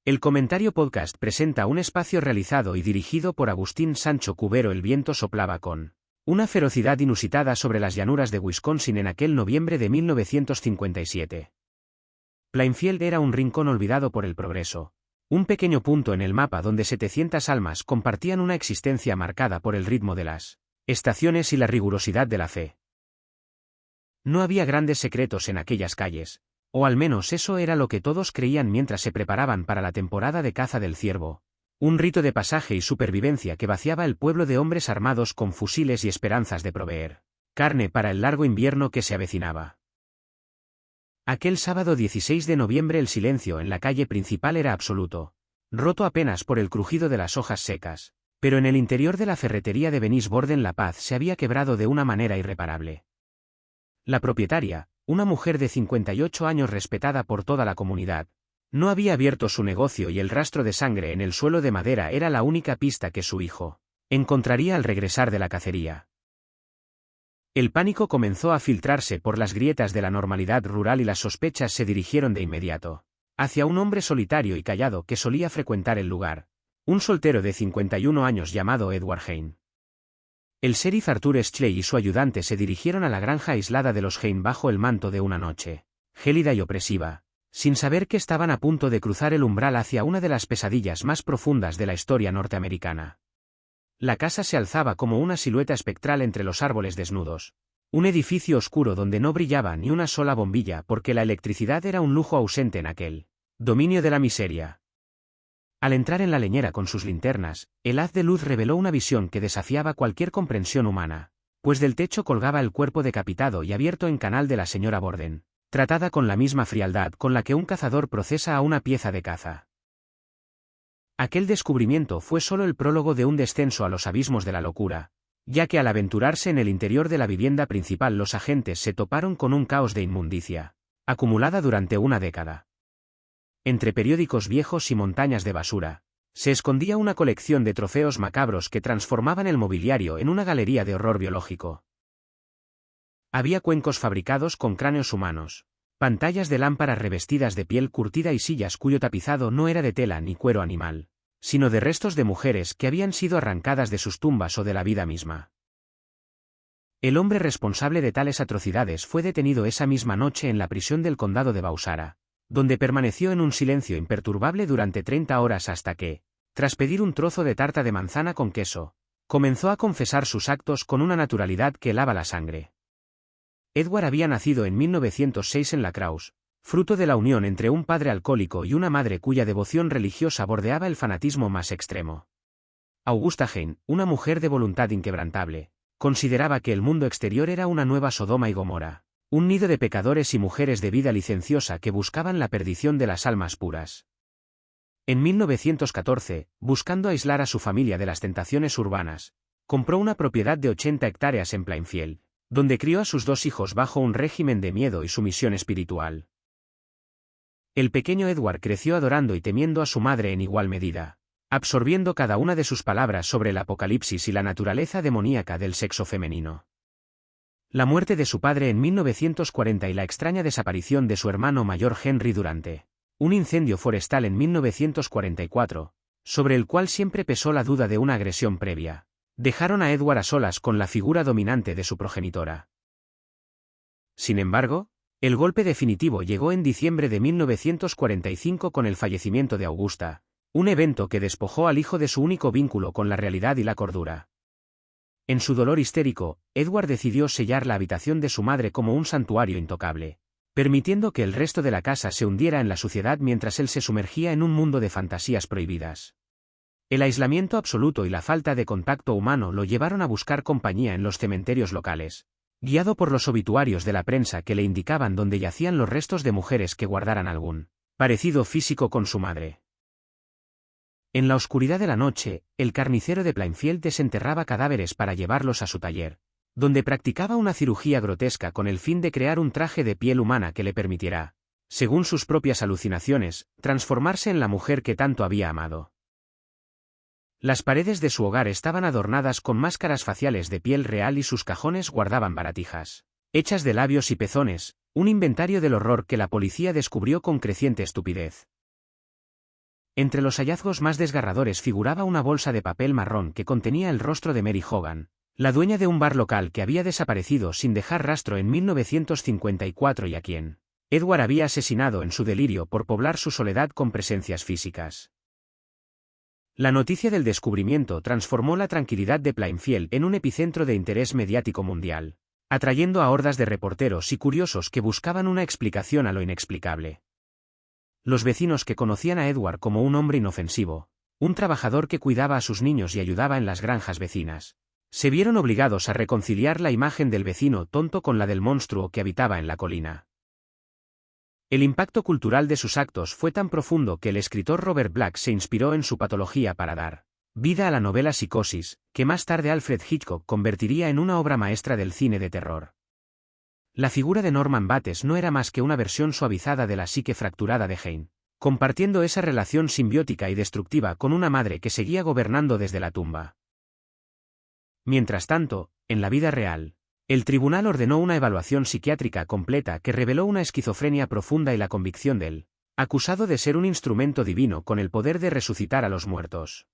El Comentario Podcast presenta un espacio realizado y dirigido por Agustín Sancho Cubero. El viento soplaba con una ferocidad inusitada sobre las llanuras de Wisconsin en aquel noviembre de 1957. Plainfield era un rincón olvidado por el progreso, un pequeño punto en el mapa donde 700 almas compartían una existencia marcada por el ritmo de las estaciones y la rigurosidad de la fe. No había grandes secretos en aquellas calles, o al menos eso era lo que todos creían mientras se preparaban para la temporada de caza del ciervo, un rito de pasaje y supervivencia que vaciaba el pueblo de hombres armados con fusiles y esperanzas de proveer carne para el largo invierno que se avecinaba. Aquel sábado 16 de noviembre el silencio en la calle principal era absoluto, roto apenas por el crujido de las hojas secas, pero en el interior de la ferretería de Venice Borden la paz se había quebrado de una manera irreparable. La propietaria, una mujer de 58 años respetada por toda la comunidad, no había abierto su negocio y el rastro de sangre en el suelo de madera era la única pista que su hijo encontraría al regresar de la cacería. El pánico comenzó a filtrarse por las grietas de la normalidad rural y las sospechas se dirigieron de inmediato hacia un hombre solitario y callado que solía frecuentar el lugar, un soltero de 51 años llamado Edward Hein. El sheriff Arthur Schley y su ayudante se dirigieron a la granja aislada de los Hein bajo el manto de una noche gélida y opresiva, sin saber que estaban a punto de cruzar el umbral hacia una de las pesadillas más profundas de la historia norteamericana. La casa se alzaba como una silueta espectral entre los árboles desnudos, un edificio oscuro donde no brillaba ni una sola bombilla porque la electricidad era un lujo ausente en aquel dominio de la miseria. Al entrar en la leñera con sus linternas, el haz de luz reveló una visión que desafiaba cualquier comprensión humana, pues del techo colgaba el cuerpo decapitado y abierto en canal de la señora Borden, tratada con la misma frialdad con la que un cazador procesa a una pieza de caza. Aquel descubrimiento fue solo el prólogo de un descenso a los abismos de la locura, ya que al aventurarse en el interior de la vivienda principal los agentes se toparon con un caos de inmundicia, acumulada durante una década. Entre periódicos viejos y montañas de basura, se escondía una colección de trofeos macabros que transformaban el mobiliario en una galería de horror biológico. Había cuencos fabricados con cráneos humanos, pantallas de lámparas revestidas de piel curtida y sillas cuyo tapizado no era de tela ni cuero animal, sino de restos de mujeres que habían sido arrancadas de sus tumbas o de la vida misma. El hombre responsable de tales atrocidades fue detenido esa misma noche en la prisión del condado de Bausara, donde permaneció en un silencio imperturbable durante 30 horas hasta que, tras pedir un trozo de tarta de manzana con queso, comenzó a confesar sus actos con una naturalidad que helaba la sangre. Edward había nacido en 1906 en La Crosse, fruto de la unión entre un padre alcohólico y una madre cuya devoción religiosa bordeaba el fanatismo más extremo. Augusta Hein, una mujer de voluntad inquebrantable, consideraba que el mundo exterior era una nueva Sodoma y Gomorra, un nido de pecadores y mujeres de vida licenciosa que buscaban la perdición de las almas puras. En 1914, buscando aislar a su familia de las tentaciones urbanas, compró una propiedad de 80 hectáreas en Plainfield, donde crió a sus 2 hijos bajo un régimen de miedo y sumisión espiritual. El pequeño Edward creció adorando y temiendo a su madre en igual medida, absorbiendo cada una de sus palabras sobre el apocalipsis y la naturaleza demoníaca del sexo femenino. La muerte de su padre en 1940 y la extraña desaparición de su hermano mayor Henry durante un incendio forestal en 1944, sobre el cual siempre pesó la duda de una agresión previa, dejaron a Edward a solas con la figura dominante de su progenitora. Sin embargo, el golpe definitivo llegó en diciembre de 1945 con el fallecimiento de Augusta, un evento que despojó al hijo de su único vínculo con la realidad y la cordura. En su dolor histérico, Edward decidió sellar la habitación de su madre como un santuario intocable, permitiendo que el resto de la casa se hundiera en la suciedad mientras él se sumergía en un mundo de fantasías prohibidas. El aislamiento absoluto y la falta de contacto humano lo llevaron a buscar compañía en los cementerios locales, guiado por los obituarios de la prensa que le indicaban dónde yacían los restos de mujeres que guardaran algún parecido físico con su madre. En la oscuridad de la noche, el carnicero de Plainfield desenterraba cadáveres para llevarlos a su taller, donde practicaba una cirugía grotesca con el fin de crear un traje de piel humana que le permitiera, según sus propias alucinaciones, transformarse en la mujer que tanto había amado. Las paredes de su hogar estaban adornadas con máscaras faciales de piel real y sus cajones guardaban baratijas hechas de labios y pezones, un inventario del horror que la policía descubrió con creciente estupidez. Entre los hallazgos más desgarradores figuraba una bolsa de papel marrón que contenía el rostro de Mary Hogan, la dueña de un bar local que había desaparecido sin dejar rastro en 1954 y a quien Edward había asesinado en su delirio por poblar su soledad con presencias físicas. La noticia del descubrimiento transformó la tranquilidad de Plainfield en un epicentro de interés mediático mundial, atrayendo a hordas de reporteros y curiosos que buscaban una explicación a lo inexplicable. Los vecinos que conocían a Edward como un hombre inofensivo, un trabajador que cuidaba a sus niños y ayudaba en las granjas vecinas, se vieron obligados a reconciliar la imagen del vecino tonto con la del monstruo que habitaba en la colina. El impacto cultural de sus actos fue tan profundo que el escritor Robert Black se inspiró en su patología para dar vida a la novela Psicosis, que más tarde Alfred Hitchcock convertiría en una obra maestra del cine de terror. La figura de Norman Bates no era más que una versión suavizada de la psique fracturada de Jane, compartiendo esa relación simbiótica y destructiva con una madre que seguía gobernando desde la tumba. Mientras tanto, en la vida real, el tribunal ordenó una evaluación psiquiátrica completa que reveló una esquizofrenia profunda y la convicción del acusado de ser un instrumento divino con el poder de resucitar a los muertos.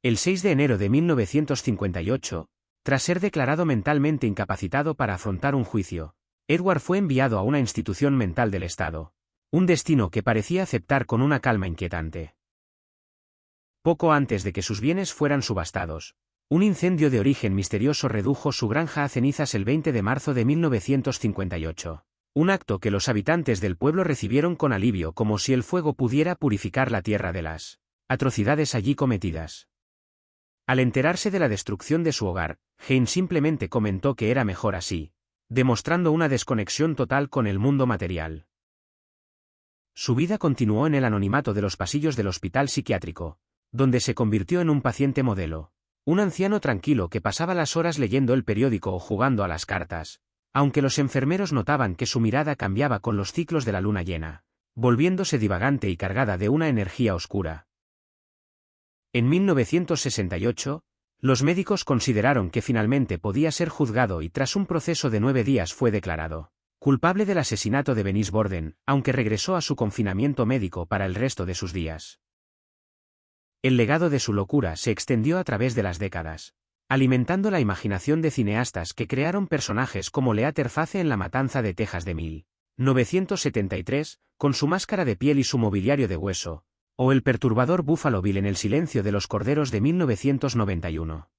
El 6 de enero de 1958, tras ser declarado mentalmente incapacitado para afrontar un juicio, Edward fue enviado a una institución mental del Estado, un destino que parecía aceptar con una calma inquietante. Poco antes de que sus bienes fueran subastados, un incendio de origen misterioso redujo su granja a cenizas el 20 de marzo de 1958, un acto que los habitantes del pueblo recibieron con alivio como si el fuego pudiera purificar la tierra de las atrocidades allí cometidas. Al enterarse de la destrucción de su hogar, Jane simplemente comentó que era mejor así, demostrando una desconexión total con el mundo material. Su vida continuó en el anonimato de los pasillos del hospital psiquiátrico, donde se convirtió en un paciente modelo. Un anciano tranquilo que pasaba las horas leyendo el periódico o jugando a las cartas, aunque los enfermeros notaban que su mirada cambiaba con los ciclos de la luna llena, volviéndose divagante y cargada de una energía oscura. En 1968, los médicos consideraron que finalmente podía ser juzgado y tras un proceso de 9 días fue declarado culpable del asesinato de Bernice Borden, aunque regresó a su confinamiento médico para el resto de sus días. El legado de su locura se extendió a través de las décadas, alimentando la imaginación de cineastas que crearon personajes como Leatherface en La Matanza de Texas de 1973, con su máscara de piel y su mobiliario de hueso, o el perturbador Buffalo Bill en El silencio de los corderos de 1991.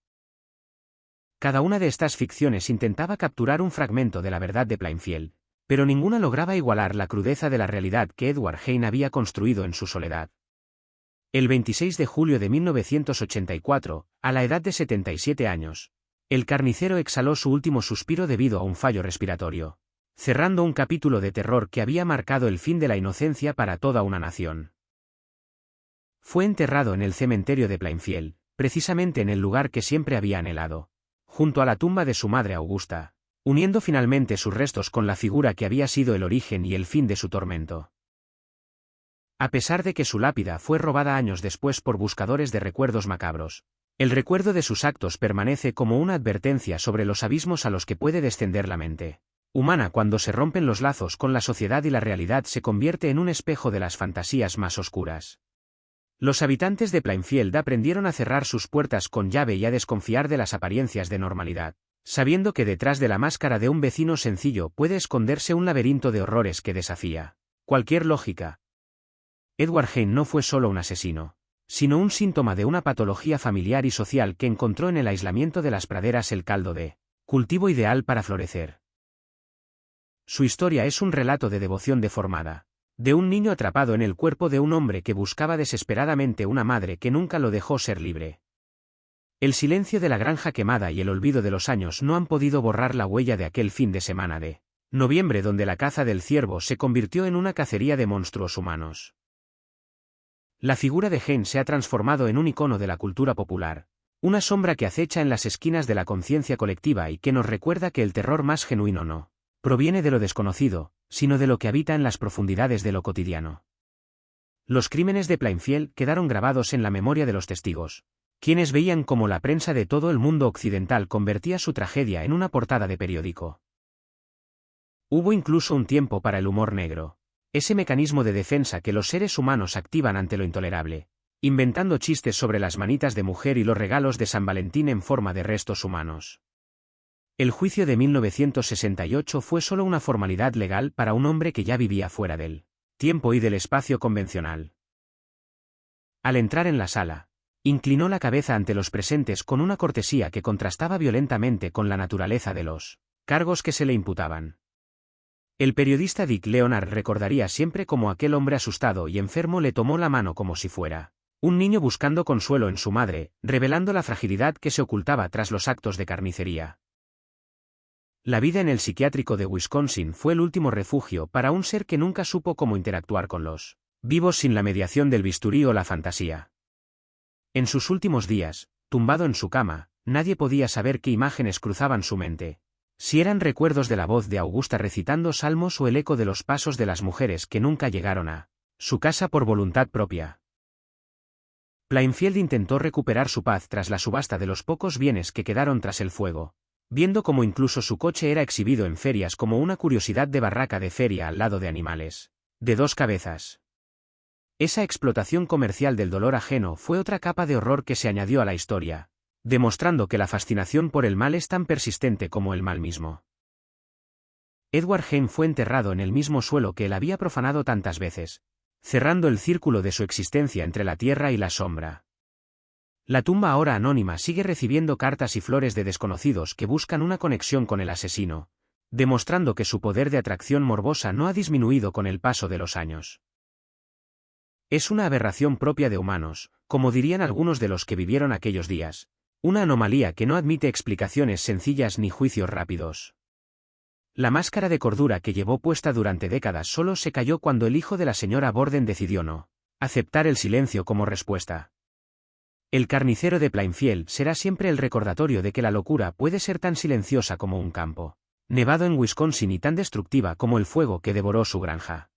Cada una de estas ficciones intentaba capturar un fragmento de la verdad de Plainfield, pero ninguna lograba igualar la crudeza de la realidad que Edward Jane había construido en su soledad. El 26 de julio de 1984, a la edad de 77 años, el carnicero exhaló su último suspiro debido a un fallo respiratorio, cerrando un capítulo de terror que había marcado el fin de la inocencia para toda una nación. Fue enterrado en el cementerio de Plainfield, precisamente en el lugar que siempre había anhelado, junto a la tumba de su madre Augusta, uniendo finalmente sus restos con la figura que había sido el origen y el fin de su tormento. A pesar de que su lápida fue robada años después por buscadores de recuerdos macabros, el recuerdo de sus actos permanece como una advertencia sobre los abismos a los que puede descender la mente humana cuando se rompen los lazos con la sociedad y la realidad se convierte en un espejo de las fantasías más oscuras. Los habitantes de Plainfield aprendieron a cerrar sus puertas con llave y a desconfiar de las apariencias de normalidad, sabiendo que detrás de la máscara de un vecino sencillo puede esconderse un laberinto de horrores que desafía cualquier lógica. Edward Jane no fue solo un asesino, sino un síntoma de una patología familiar y social que encontró en el aislamiento de las praderas el caldo de cultivo ideal para florecer. Su historia es un relato de devoción deformada, de un niño atrapado en el cuerpo de un hombre que buscaba desesperadamente una madre que nunca lo dejó ser libre. El silencio de la granja quemada y el olvido de los años no han podido borrar la huella de aquel fin de semana de noviembre donde la caza del ciervo se convirtió en una cacería de monstruos humanos. La figura de Jane se ha transformado en un icono de la cultura popular, una sombra que acecha en las esquinas de la conciencia colectiva y que nos recuerda que el terror más genuino no proviene de lo desconocido, sino de lo que habita en las profundidades de lo cotidiano. Los crímenes de Plainfield quedaron grabados en la memoria de los testigos, quienes veían cómo la prensa de todo el mundo occidental convertía su tragedia en una portada de periódico. Hubo incluso un tiempo para el humor negro. Ese mecanismo de defensa que los seres humanos activan ante lo intolerable, inventando chistes sobre las manitas de mujer y los regalos de San Valentín en forma de restos humanos. El juicio de 1968 fue solo una formalidad legal para un hombre que ya vivía fuera del tiempo y del espacio convencional. Al entrar en la sala, inclinó la cabeza ante los presentes con una cortesía que contrastaba violentamente con la naturaleza de los cargos que se le imputaban. El periodista Dick Leonard recordaría siempre cómo aquel hombre asustado y enfermo le tomó la mano como si fuera un niño buscando consuelo en su madre, revelando la fragilidad que se ocultaba tras los actos de carnicería. La vida en el psiquiátrico de Wisconsin fue el último refugio para un ser que nunca supo cómo interactuar con los vivos sin la mediación del bisturí o la fantasía. En sus últimos días, tumbado en su cama, nadie podía saber qué imágenes cruzaban su mente. Si eran recuerdos de la voz de Augusta recitando salmos o el eco de los pasos de las mujeres que nunca llegaron a su casa por voluntad propia. Plainfield intentó recuperar su paz tras la subasta de los pocos bienes que quedaron tras el fuego, viendo cómo incluso su coche era exhibido en ferias como una curiosidad de barraca de feria al lado de animales de dos cabezas. Esa explotación comercial del dolor ajeno fue otra capa de horror que se añadió a la historia, demostrando que la fascinación por el mal es tan persistente como el mal mismo. Edward Heim fue enterrado en el mismo suelo que él había profanado tantas veces, cerrando el círculo de su existencia entre la tierra y la sombra. La tumba ahora anónima sigue recibiendo cartas y flores de desconocidos que buscan una conexión con el asesino, demostrando que su poder de atracción morbosa no ha disminuido con el paso de los años. Es una aberración propia de humanos, como dirían algunos de los que vivieron aquellos días, una anomalía que no admite explicaciones sencillas ni juicios rápidos. La máscara de cordura que llevó puesta durante décadas solo se cayó cuando el hijo de la señora Borden decidió no aceptar el silencio como respuesta. El carnicero de Plainfield será siempre el recordatorio de que la locura puede ser tan silenciosa como un campo nevado en Wisconsin y tan destructiva como el fuego que devoró su granja.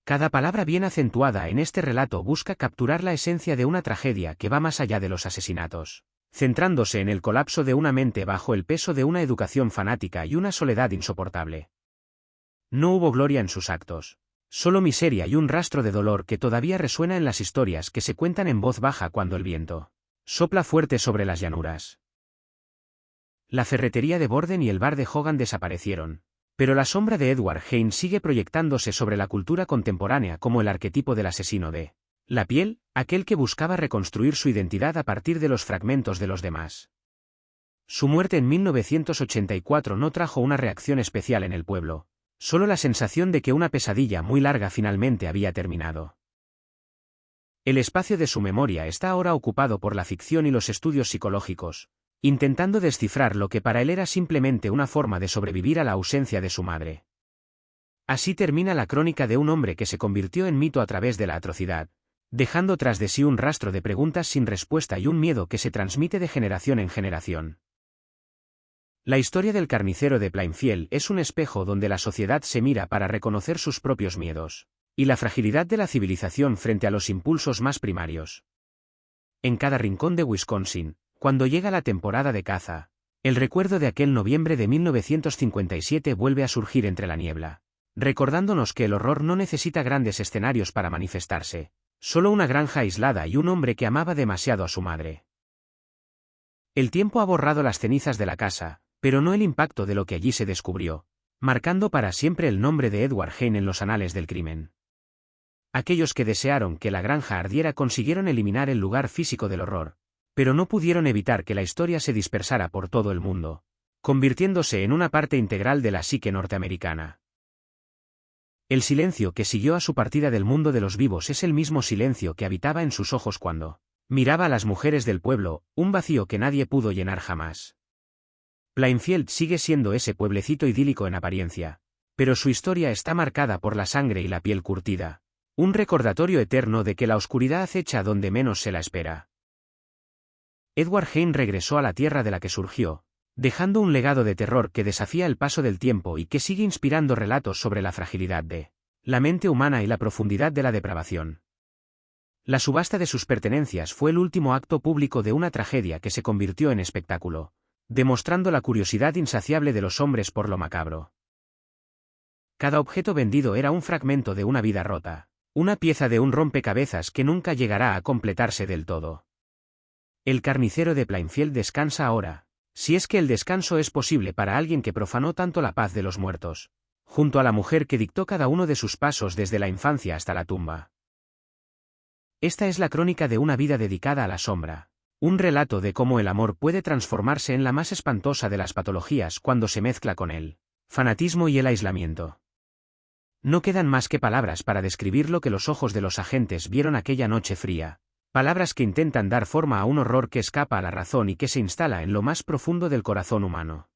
Cada palabra bien acentuada en este relato busca capturar la esencia de una tragedia que va más allá de los asesinatos, centrándose en el colapso de una mente bajo el peso de una educación fanática y una soledad insoportable. No hubo gloria en sus actos, solo miseria y un rastro de dolor que todavía resuena en las historias que se cuentan en voz baja cuando el viento sopla fuerte sobre las llanuras. La ferretería de Borden y el bar de Hogan desaparecieron, pero la sombra de Edward Heim sigue proyectándose sobre la cultura contemporánea como el arquetipo del asesino de la piel, aquel que buscaba reconstruir su identidad a partir de los fragmentos de los demás. Su muerte en 1984 no trajo una reacción especial en el pueblo, solo la sensación de que una pesadilla muy larga finalmente había terminado. El espacio de su memoria está ahora ocupado por la ficción y los estudios psicológicos, intentando descifrar lo que para él era simplemente una forma de sobrevivir a la ausencia de su madre. Así termina la crónica de un hombre que se convirtió en mito a través de la atrocidad, dejando tras de sí un rastro de preguntas sin respuesta y un miedo que se transmite de generación en generación. La historia del carnicero de Plainfield es un espejo donde la sociedad se mira para reconocer sus propios miedos, y la fragilidad de la civilización frente a los impulsos más primarios. En cada rincón de Wisconsin, cuando llega la temporada de caza, el recuerdo de aquel noviembre de 1957 vuelve a surgir entre la niebla, recordándonos que el horror no necesita grandes escenarios para manifestarse, solo una granja aislada y un hombre que amaba demasiado a su madre. El tiempo ha borrado las cenizas de la casa, pero no el impacto de lo que allí se descubrió, marcando para siempre el nombre de Edward Heim en los anales del crimen. Aquellos que desearon que la granja ardiera consiguieron eliminar el lugar físico del horror, pero no pudieron evitar que la historia se dispersara por todo el mundo, convirtiéndose en una parte integral de la psique norteamericana. El silencio que siguió a su partida del mundo de los vivos es el mismo silencio que habitaba en sus ojos cuando miraba a las mujeres del pueblo, un vacío que nadie pudo llenar jamás. Plainfield sigue siendo ese pueblecito idílico en apariencia, pero su historia está marcada por la sangre y la piel curtida, un recordatorio eterno de que la oscuridad acecha donde menos se la espera. Edward Heim regresó a la tierra de la que surgió, dejando un legado de terror que desafía el paso del tiempo y que sigue inspirando relatos sobre la fragilidad de la mente humana y la profundidad de la depravación. La subasta de sus pertenencias fue el último acto público de una tragedia que se convirtió en espectáculo, demostrando la curiosidad insaciable de los hombres por lo macabro. Cada objeto vendido era un fragmento de una vida rota, una pieza de un rompecabezas que nunca llegará a completarse del todo. El carnicero de Plainfield descansa ahora, si es que el descanso es posible para alguien que profanó tanto la paz de los muertos, junto a la mujer que dictó cada uno de sus pasos desde la infancia hasta la tumba. Esta es la crónica de una vida dedicada a la sombra, un relato de cómo el amor puede transformarse en la más espantosa de las patologías cuando se mezcla con el fanatismo y el aislamiento. No quedan más que palabras para describir lo que los ojos de los agentes vieron aquella noche fría, palabras que intentan dar forma a un horror que escapa a la razón y que se instala en lo más profundo del corazón humano.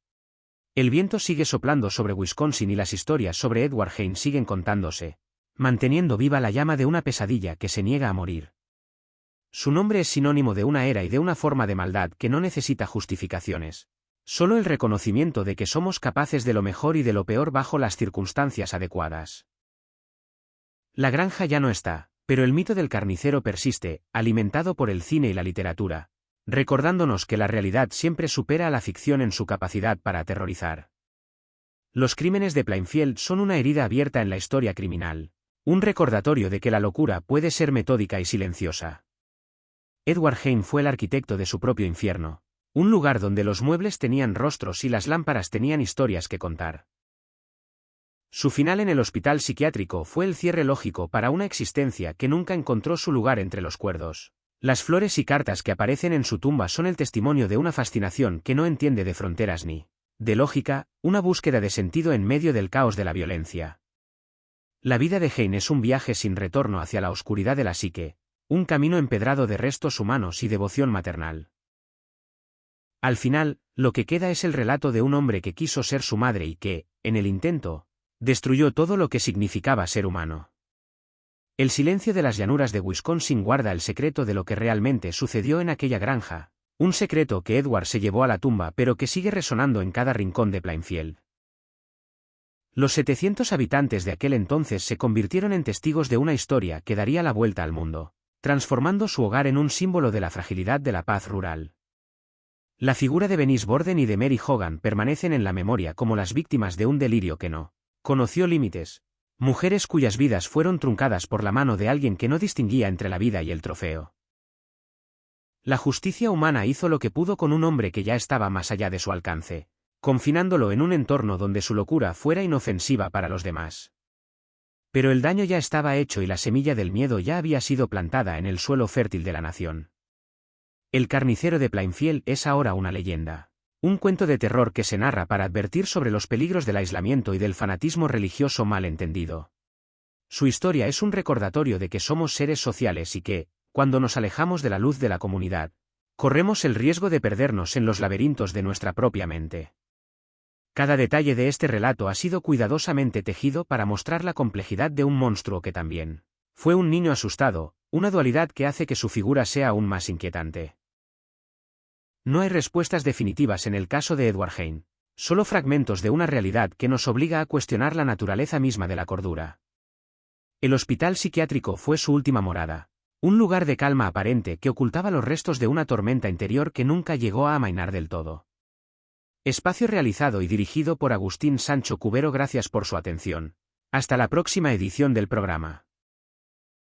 El viento sigue soplando sobre Wisconsin y las historias sobre Edward Hayne siguen contándose, manteniendo viva la llama de una pesadilla que se niega a morir. Su nombre es sinónimo de una era y de una forma de maldad que no necesita justificaciones. Solo el reconocimiento de que somos capaces de lo mejor y de lo peor bajo las circunstancias adecuadas. La granja ya no está, pero el mito del carnicero persiste, alimentado por el cine y la literatura, recordándonos que la realidad siempre supera a la ficción en su capacidad para aterrorizar. Los crímenes de Plainfield son una herida abierta en la historia criminal, un recordatorio de que la locura puede ser metódica y silenciosa. Edward Hayne fue el arquitecto de su propio infierno. Un lugar donde los muebles tenían rostros y las lámparas tenían historias que contar. Su final en el hospital psiquiátrico fue el cierre lógico para una existencia que nunca encontró su lugar entre los cuerdos. Las flores y cartas que aparecen en su tumba son el testimonio de una fascinación que no entiende de fronteras ni de lógica, una búsqueda de sentido en medio del caos de la violencia. La vida de Hayne es un viaje sin retorno hacia la oscuridad de la psique, un camino empedrado de restos humanos y devoción maternal. Al final, lo que queda es el relato de un hombre que quiso ser su madre y que, en el intento, destruyó todo lo que significaba ser humano. El silencio de las llanuras de Wisconsin guarda el secreto de lo que realmente sucedió en aquella granja, un secreto que Edward se llevó a la tumba pero que sigue resonando en cada rincón de Plainfield. Los 700 habitantes de aquel entonces se convirtieron en testigos de una historia que daría la vuelta al mundo, transformando su hogar en un símbolo de la fragilidad de la paz rural. La figura de Bernice Borden y de Mary Hogan permanecen en la memoria como las víctimas de un delirio que no conoció límites, mujeres cuyas vidas fueron truncadas por la mano de alguien que no distinguía entre la vida y el trofeo. La justicia humana hizo lo que pudo con un hombre que ya estaba más allá de su alcance, confinándolo en un entorno donde su locura fuera inofensiva para los demás. Pero el daño ya estaba hecho y la semilla del miedo ya había sido plantada en el suelo fértil de la nación. El carnicero de Plainfield es ahora una leyenda. Un cuento de terror que se narra para advertir sobre los peligros del aislamiento y del fanatismo religioso mal entendido. Su historia es un recordatorio de que somos seres sociales y que, cuando nos alejamos de la luz de la comunidad, corremos el riesgo de perdernos en los laberintos de nuestra propia mente. Cada detalle de este relato ha sido cuidadosamente tejido para mostrar la complejidad de un monstruo que también fue un niño asustado, una dualidad que hace que su figura sea aún más inquietante. No hay respuestas definitivas en el caso de Edward Hayne, solo fragmentos de una realidad que nos obliga a cuestionar la naturaleza misma de la cordura. El hospital psiquiátrico fue su última morada, un lugar de calma aparente que ocultaba los restos de una tormenta interior que nunca llegó a amainar del todo. Espacio realizado y dirigido por Agustín Sancho Cubero. Gracias por su atención. Hasta la próxima edición del programa.